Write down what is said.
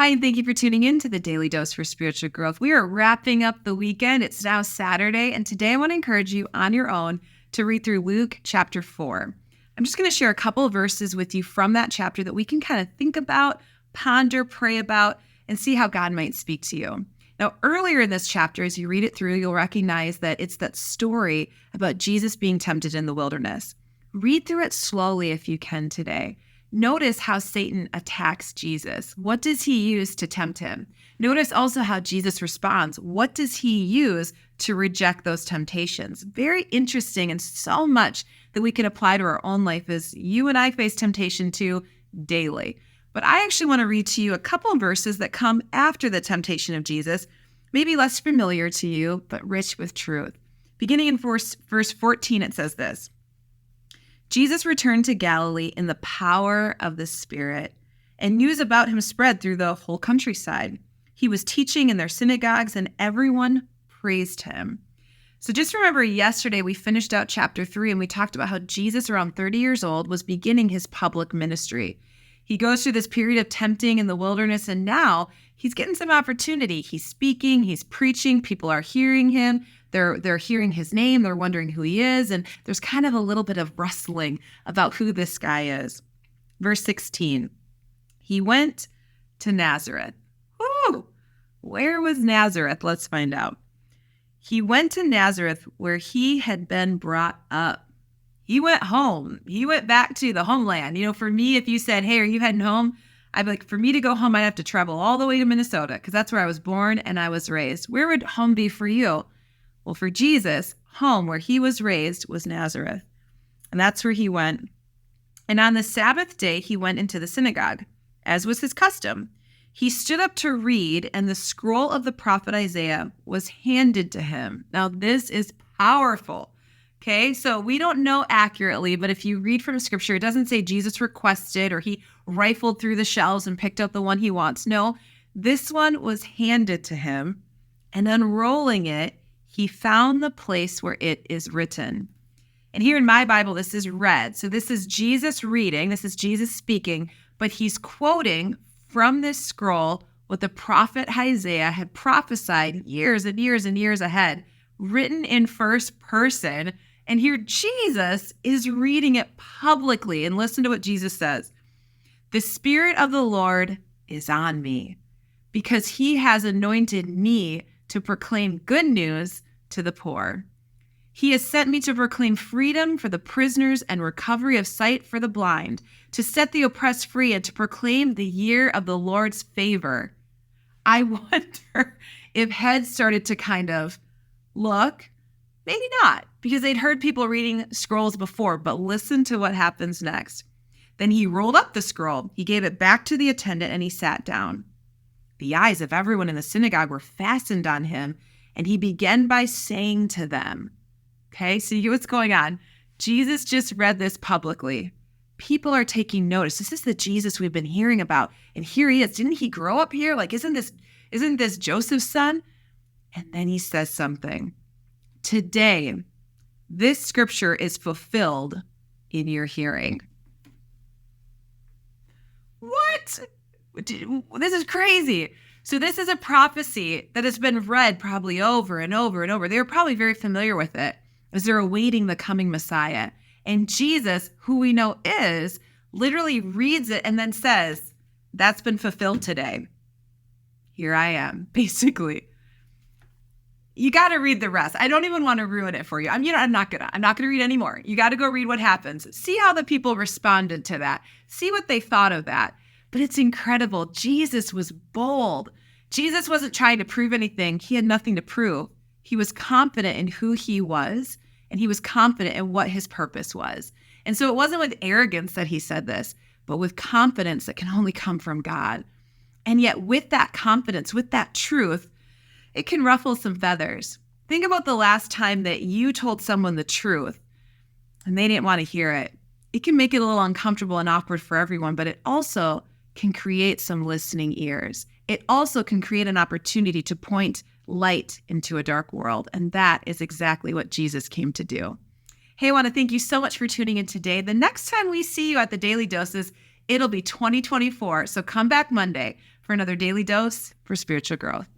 Hi, and thank you for tuning in to the Daily Dose for Spiritual Growth. We are wrapping up the weekend. It's now Saturday, and today I want to encourage you on your own to read through Luke chapter 4. I'm just going to share a couple of verses with you from that chapter that we can kind of think about, ponder, pray about, and see how God might speak to you. Now, earlier in this chapter, as you read it through, you'll recognize that it's that story about Jesus being tempted in the wilderness. Read through it slowly if you can today. Notice how Satan attacks Jesus. What does he use to tempt him? Notice also how Jesus responds. What does he use to reject those temptations? Very interesting, and so much that we can apply to our own life as you and I face temptation too daily. But I actually want to read to you a couple of verses that come after the temptation of Jesus, maybe less familiar to you, but rich with truth. Beginning in verse 14, it says this: Jesus returned to Galilee in the power of the Spirit, and news about him spread through the whole countryside. He was teaching in their synagogues, and everyone praised him. So just remember, yesterday we finished out chapter 3, and we talked about how Jesus, around 30 years old, was beginning his public ministry. He goes through this period of tempting in the wilderness, and now he's getting some opportunity. He's speaking, he's preaching, people are hearing him. They're hearing his name, they're wondering who he is, and there's kind of a little bit of rustling about who this guy is. Verse 16, he went to Nazareth. Woo! Where was Nazareth? Let's find out. He went to Nazareth where he had been brought up. He went home. He went back to the homeland. You know, for me, if you said, hey, are you heading home? I'd be like, for me to go home, I'd have to travel all the way to Minnesota because that's where I was born and I was raised. Where would home be for you? Well, for Jesus, home where he was raised was Nazareth. And that's where he went. And on the Sabbath day, he went into the synagogue, as was his custom. He stood up to read, and the scroll of the prophet Isaiah was handed to him. Now, this is powerful. Okay, so we don't know accurately, but if you read from scripture, it doesn't say Jesus requested or he rifled through the shelves and picked out the one he wants. No, this one was handed to him, and unrolling it, he found the place where it is written. And here in my Bible, this is read. So this is Jesus reading, this is Jesus speaking, but he's quoting from this scroll what the prophet Isaiah had prophesied years and years and years ahead, written in first person. And here Jesus is reading it publicly. And listen to what Jesus says. The Spirit of the Lord is on me because he has anointed me to proclaim good news to the poor. He has sent me to proclaim freedom for the prisoners and recovery of sight for the blind, to set the oppressed free and to proclaim the year of the Lord's favor. I wonder if heads started to kind of look, maybe not, because they'd heard people reading scrolls before, but listen to what happens next. Then he rolled up the scroll, he gave it back to the attendant, and he sat down. The eyes of everyone in the synagogue were fastened on him, and he began by saying to them, okay, so you get what's going on. Jesus just read this publicly. People are taking notice. This is the Jesus we've been hearing about. And here he is. Didn't he grow up here? Like, isn't this Joseph's son? And then he says something. Today, this scripture is fulfilled in your hearing. What? This is crazy. So this is a prophecy that has been read probably over and over and over. They were probably very familiar with it as they're awaiting the coming Messiah. And Jesus, who we know is, literally reads it and then says, that's been fulfilled today. Here I am, basically. You got to read the rest. I don't even want to ruin it for you. I'm not gonna read anymore. You got to go read what happens. See how the people responded to that. See what they thought of that. But it's incredible. Jesus was bold. Jesus wasn't trying to prove anything. He had nothing to prove. He was confident in who he was, and he was confident in what his purpose was. And so it wasn't with arrogance that he said this, but with confidence that can only come from God. And yet with that confidence, with that truth, it can ruffle some feathers. Think about the last time that you told someone the truth and they didn't want to hear it. It can make it a little uncomfortable and awkward for everyone, but it also can create some listening ears. It also can create an opportunity to point light into a dark world. And that is exactly what Jesus came to do. Hey, I want to thank you so much for tuning in today. The next time we see you at the Daily Doses, it'll be 2024. So come back Monday for another daily dose for spiritual growth.